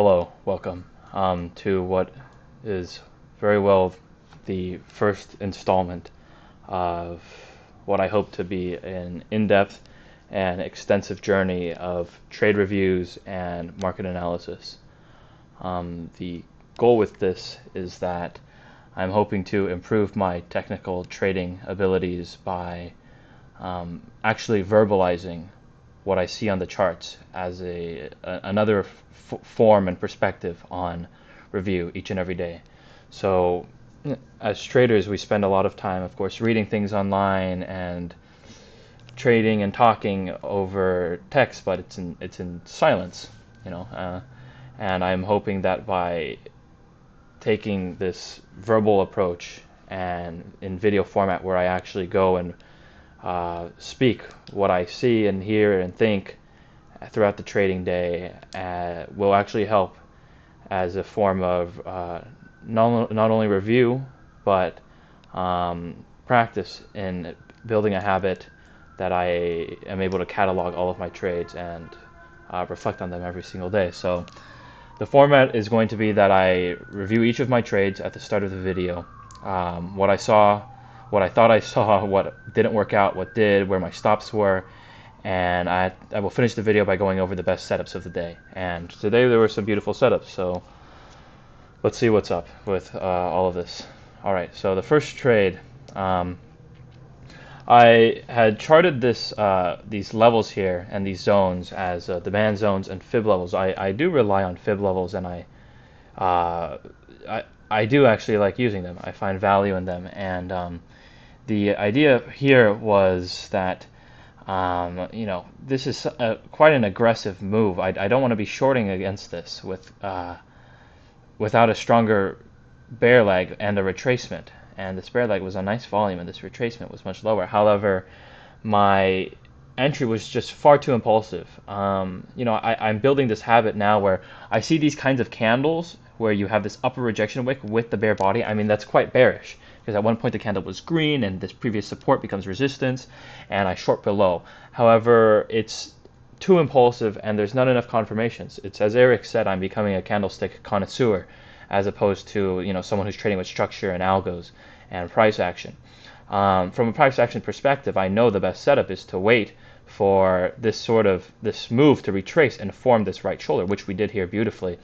Hello, welcome to what is very well the first installment of what I hope to be an in-depth and extensive journey of trade reviews and market analysis. The goal with this is that I'm hoping to improve my technical trading abilities by actually verbalizing what I see on the charts as another form and perspective on review each and every day. So as traders, we spend a lot of time, of course, reading things online and trading and talking over text, but it's in silence, you know. And I'm hoping that by taking this verbal approach and in video format, where I actually go and speak what I see and hear and think throughout the trading day, will actually help as a form of not only review, but practice in building a habit that I am able to catalog all of my trades and reflect on them every single day. So the format is going to be that I review each of my trades at the start of the video, what I saw, what I thought I saw, what didn't work out, what did, where my stops were, and I will finish the video by going over the best setups of the day. And today there were some beautiful setups, so let's see what's up with all of this. Alright, so the first trade, I had charted these levels here and these zones as demand zones and fib levels. I do rely on fib levels, and uh, I do actually like using them. I find value in them, and the idea here was that this is quite an aggressive move. I don't want to be shorting against this without a stronger bear leg and a retracement. And this bear leg was a nice volume, and this retracement was much lower. However, my entry was just far too impulsive. I'm building this habit now where I see these kinds of candles where you have this upper rejection wick with the bear body. I mean, that's quite bearish, because at one point the candle was green and this previous support becomes resistance, and I short below. However, it's too impulsive and there's not enough confirmations. It's, as Eric said, I'm becoming a candlestick connoisseur as opposed to someone who's trading with structure and algos and price action. From a price action perspective, I know the best setup is to wait for this move to retrace and form this right shoulder, which we did here beautifully.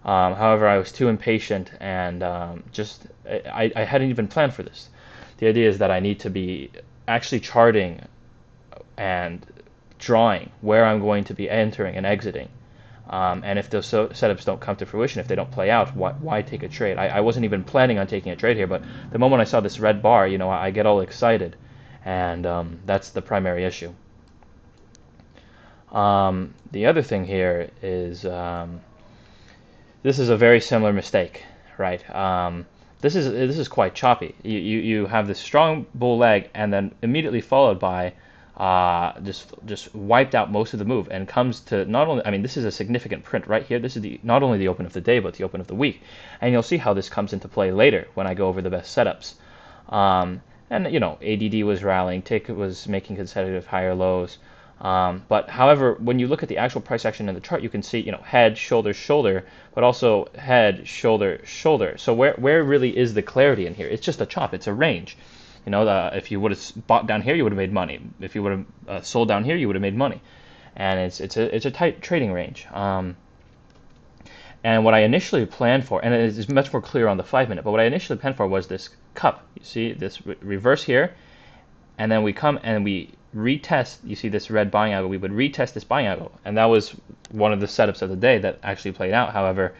However, I was too impatient, and I hadn't even planned for this. The idea is that I need to be actually charting and drawing where I'm going to be entering and exiting. And if those setups don't come to fruition, if they don't play out, why take a trade? I wasn't even planning on taking a trade here, but the moment I saw this red bar, I get all excited, and that's the primary issue. The other thing here is this is a very similar mistake, right? This is quite choppy. You have this strong bull leg, and then immediately followed by just wiped out most of the move, and comes to not only, I mean, this is a significant print right here. This is not only the open of the day, but the open of the week, and you'll see how this comes into play later when I go over the best setups. And ADD was rallying, Tick was making consecutive higher lows. But however, when you look at the actual price action in the chart, you can see head, shoulder, shoulder, but also head, shoulder, shoulder. So where really is the clarity in here? It's just a chop. It's a range. If you would have bought down here, you would have made money. If you would have sold down here, you would have made money. And it's a tight trading range. And what I initially planned for, and it is much more clear on the 5-minute, but what I initially planned for was this cup. You see this reverse here, and then we come and we retest. You see this red buying angle. We would retest this buying angle, and that was one of the setups of the day that actually played out. However,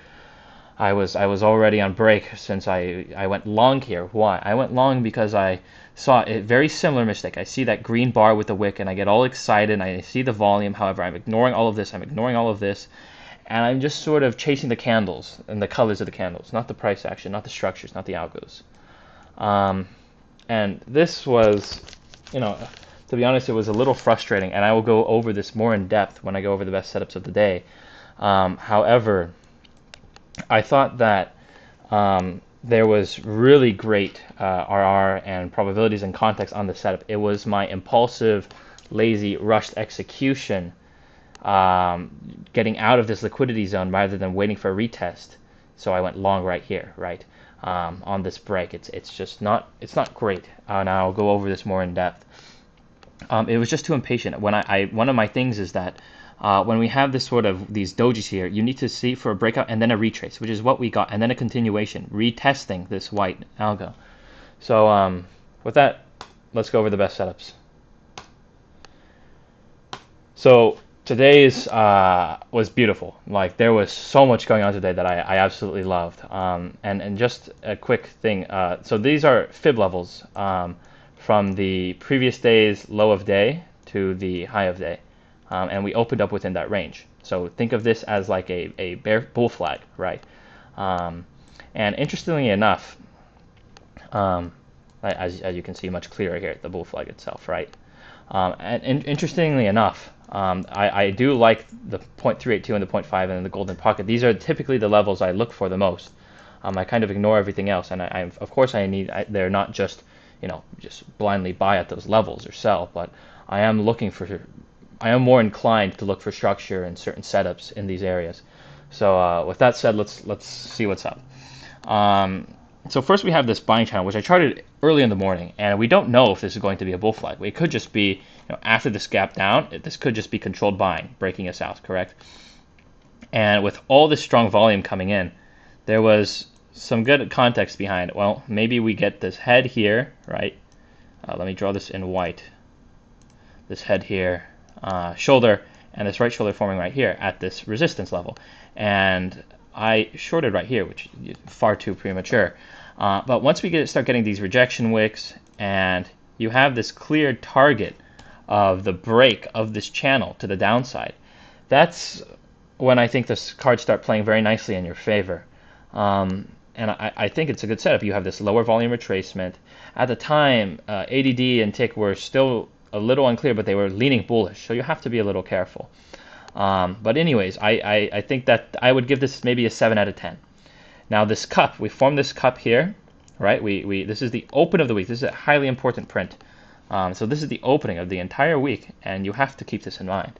I was already on break since I went long here. Why? I went long because I saw a very similar mistake. I see that green bar with the wick, and I get all excited, and I see the volume. However, I'm ignoring all of this. I'm ignoring all of this, and I'm just sort of chasing the candles and the colors of the candles, not the price action, not the structures, not the algos. And this was, to be honest, it was a little frustrating, and I will go over this more in depth when I go over the best setups of the day. However, I thought that there was really great RR and probabilities and context on the setup. It was my impulsive, lazy, rushed execution getting out of this liquidity zone rather than waiting for a retest. So I went long right here, right, on this break. It's just not great, and I'll go over this more in depth. It was just too impatient. When one of my things is that when we have this sort of these dojis here, you need to see for a breakout and then a retrace, which is what we got, and then a continuation, retesting this white algo. So with that, let's go over the best setups. So today's was beautiful. Like there was so much going on today that I absolutely loved. And just a quick thing. So these are fib levels from the previous day's low of day to the high of day, and we opened up within that range. So think of this as like a bear bull flag, right? And interestingly enough, as you can see much clearer here, the bull flag itself, right? And interestingly enough, I do like the 0.382 and the 0.5 and the golden pocket. These are typically the levels I look for the most. I kind of ignore everything else, and of course they're not just just blindly buy at those levels or sell, but I am more inclined to look for structure and certain setups in these areas. So with that said, let's see what's up. So first we have this buying channel, which I charted early in the morning, and we don't know if this is going to be a bull flag. It could just be, after this gap down, this could just be controlled buying, breaking us out, correct? And with all this strong volume coming in, there was some good context behind it. Well, maybe we get this head here, right? Let me draw this in white. This head here, shoulder, and this right shoulder forming right here at this resistance level. And I shorted right here, which is far too premature. But once we start getting these rejection wicks, and you have this clear target of the break of this channel to the downside, that's when I think the cards start playing very nicely in your favor. And I think it's a good setup. You have this lower volume retracement. At the time, ADD and tick were still a little unclear, but they were leaning bullish, so you have to be a little careful. But anyways, I think that I would give this maybe a 7 out of 10. Now this cup, we formed this cup here, right? This is the open of the week. This is a highly important print. So this is the opening of the entire week, and you have to keep this in mind.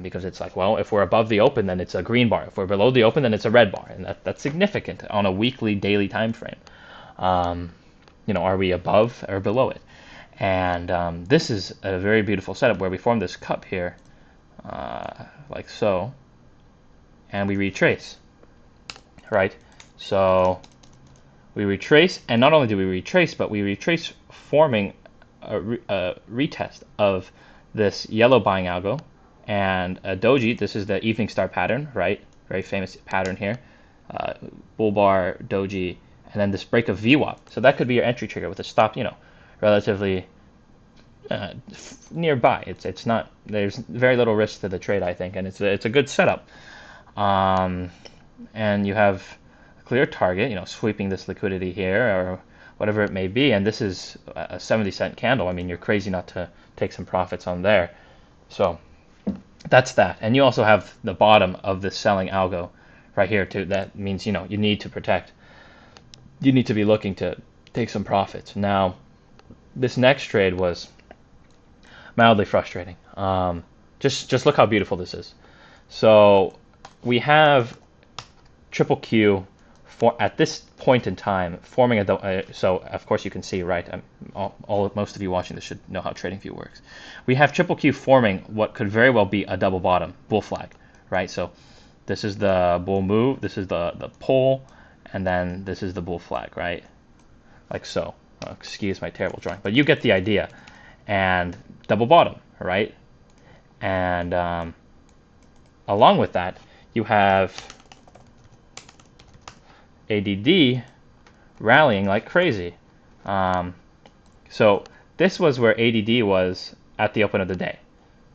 Because it's like, well, if we're above the open, then it's a green bar. If we're below the open, then it's a red bar, and that's significant on a weekly, daily time frame. Are we above or below it? And this is a very beautiful setup where we form this cup here, like so, and we retrace, right? So we retrace, and not only do we retrace, but we retrace forming a retest of this yellow buying algo and a doji. This is the evening star pattern, right? Very famous pattern here. Bull bar, doji, and then this break of VWAP. So that could be your entry trigger with a stop, relatively nearby. It's not. There's very little risk to the trade, I think, and it's a good setup. And you have a clear target, sweeping this liquidity here or whatever it may be. And this is a 70-cent candle. I mean, you're crazy not to take some profits on there. So that's that. And you also have the bottom of the selling algo right here too. That means you need to protect. You need to be looking to take some profits. Now, this next trade was mildly frustrating. Just look how beautiful this is. So we have triple Q at this point in time forming so of course you can see, right? Most of you watching this should know how TradingView works. We have triple Q forming what could very well be a double bottom bull flag, right? So this is the bull move, this is the pull, and then this is the bull flag, right? Like so. Excuse my terrible drawing, but you get the idea. And double bottom, right? And along with that, you have ADD rallying like crazy. So this was where ADD was at the open of the day.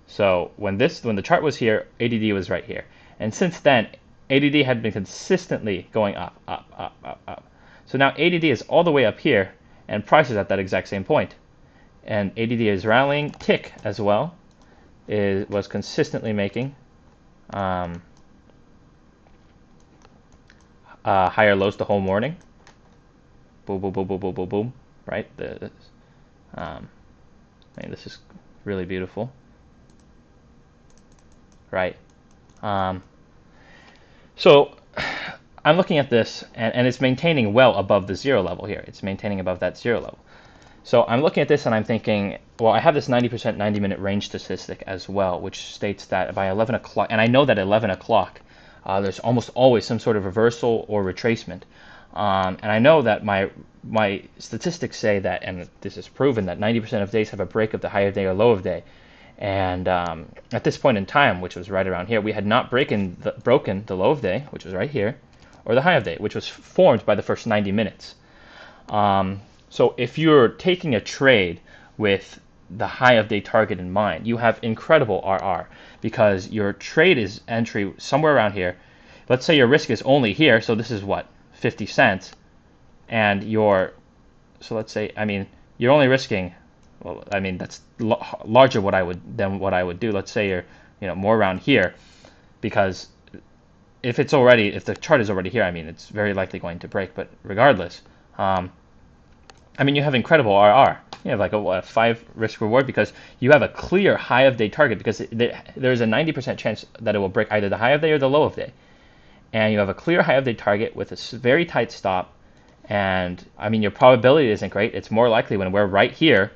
So when the chart was here, ADD was right here. And since then, ADD had been consistently going up, up, up, up, up. So now ADD is all the way up here, and price is at that exact same point. And ADD is rallying. Tick as well was consistently making higher lows the whole morning. Boom, boom, boom, boom, boom, boom, boom. Right? This is really beautiful. right? So I'm looking at this, and it's maintaining well above the zero level here. It's maintaining above that zero level. So I'm looking at this and I'm thinking, well, I have this 90% 90-minute range statistic as well, which states that by 11 o'clock, and I know that at 11 o'clock, there's almost always some sort of reversal or retracement. And I know that my statistics say that, and this is proven, that 90% of days have a break of the high of day or low of day. And at this point in time, which was right around here, we had not broken the low of day, which was right here, or the high of day, which was formed by the first 90 minutes. So if you're taking a trade with the high of day target in mind, you have incredible RR because your trade is entry somewhere around here. Let's say your risk is only here, so this is what, 50 cents, and so let's say, I mean, you're only risking, well, I mean, that's larger than what I would do. Let's say you're more around here, because if the chart is already here, I mean, it's very likely going to break. But regardless, I mean, you have incredible RR. You have like a 5 risk reward because you have a clear high of day target, because there's a 90% chance that it will break either the high of day or the low of day. And you have a clear high of day target with a very tight stop. And I mean, your probability isn't great. It's more likely when we're right here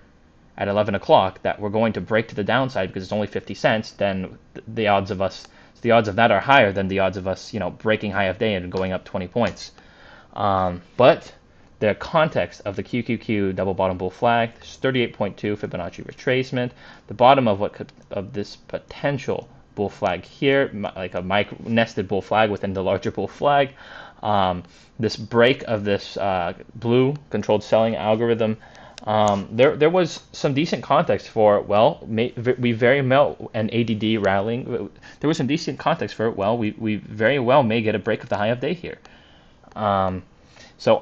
at 11 o'clock that we're going to break to the downside because it's only 50 cents, then the odds of that are higher than the odds of us, breaking high of day and going up 20 points. But the context of the QQQ double bottom bull flag, 38.2 Fibonacci retracement, the bottom of this potential bull flag here, like a nested bull flag within the larger bull flag, this break of this blue controlled selling algorithm. There was some decent context for, well, we very well, an ADD rallying, there was some decent context for, well, we very well may get a break of the high of day here. So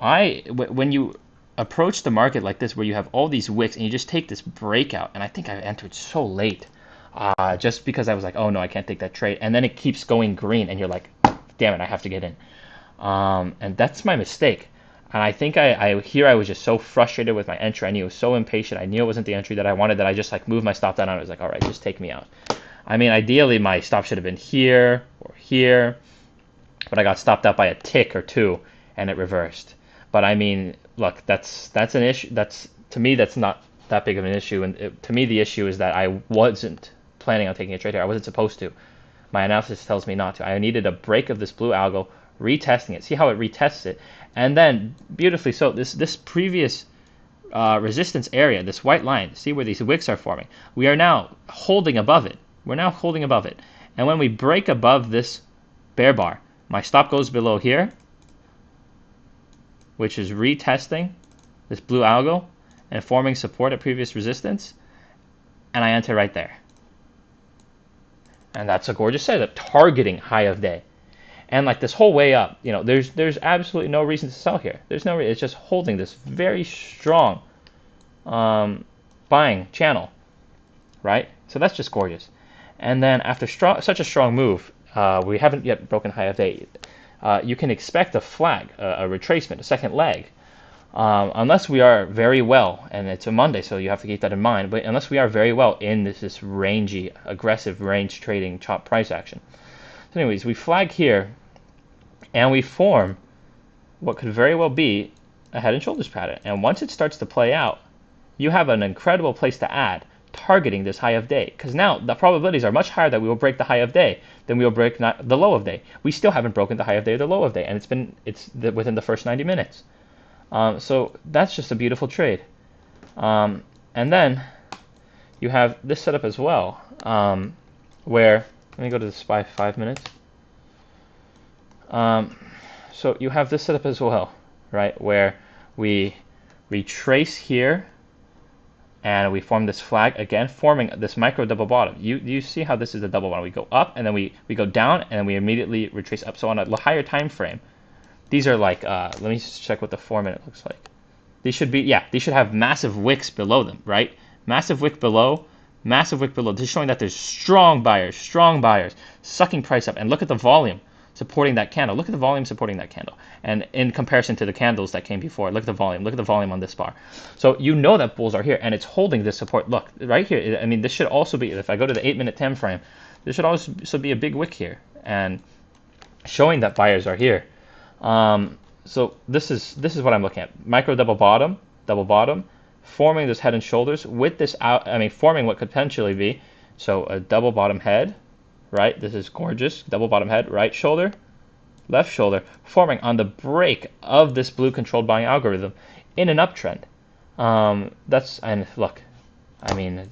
when you approach the market like this, where you have all these wicks and you just take this breakout, and I think I entered so late, just because I was like, oh no, I can't take that trade, and then it keeps going green, and you're like, damn it, I have to get in. And that's my mistake. And I think I was just so frustrated with my entry. I knew it was so impatient. I knew it wasn't the entry that I wanted, that I just moved my stop down, and I was like, all right, just take me out. I mean, ideally my stop should have been here or here, but I got stopped out by a tick or two, and it reversed. But I mean, look, that's an issue. To me, that's not that big of an issue. And to me, the issue is that I wasn't planning on taking a trade here. I wasn't supposed to. My analysis tells me not to. I needed a break of this blue algo, retesting it. See how it retests it, and then beautifully so, this previous resistance area, this white line. See where these wicks are forming. We are now holding above it. We're now holding above it, and when we break above this bear bar, my stop goes below here, which is retesting this blue algo and forming support at previous resistance, and I enter right there. And that's a gorgeous setup, targeting high of day. And like this whole way up, there's absolutely no reason to sell here. There's no reason. It's just holding this very strong buying channel, right? So that's just gorgeous. And then after such a strong move, we haven't yet broken high of day. You can expect a flag, a retracement, a second leg, unless we are very well, and it's a Monday, so you have to keep that in mind, but unless we are very well in this rangy, aggressive range trading chop price action. So anyways, we flag here, and we form what could very well be a head and shoulders pattern. And once it starts to play out, you have an incredible place to add, targeting this high of day, because now the probabilities are much higher that we will break the high of day than we will break the low of day. We still haven't broken the high of day or the low of day, and it's within the first 90 minutes. So that's just a beautiful trade. And then you have this setup as well, where, let me go to the SPY 5 minutes. So you have this setup as well, right, where we retrace here, and we form this flag again, forming this micro double bottom. You see how this is a double bottom. We go up, and then we go down, and then we immediately retrace up. So on a higher time frame, these are like, let me just check what the 4 minute looks like. These should have massive wicks below them, right? Massive wick below. This is showing that there's strong buyers, sucking price up. And look at the volume supporting that candle. Look at the volume supporting that candle. And in comparison to the candles that came before, look at the volume. Look at the volume on this bar. So you know that bulls are here, and it's holding this support. Look, right here. I mean, this should also be, if I go to the 8 minute time frame, There should also be a big wick here, and showing that buyers are here. So this is what I'm looking at. Micro double bottom, forming this head and shoulders with this out. I mean, forming what could potentially be so a double bottom head, right? This is gorgeous. Double bottom head, right shoulder, left shoulder, forming on the break of this blue controlled buying algorithm in an uptrend. And look, I mean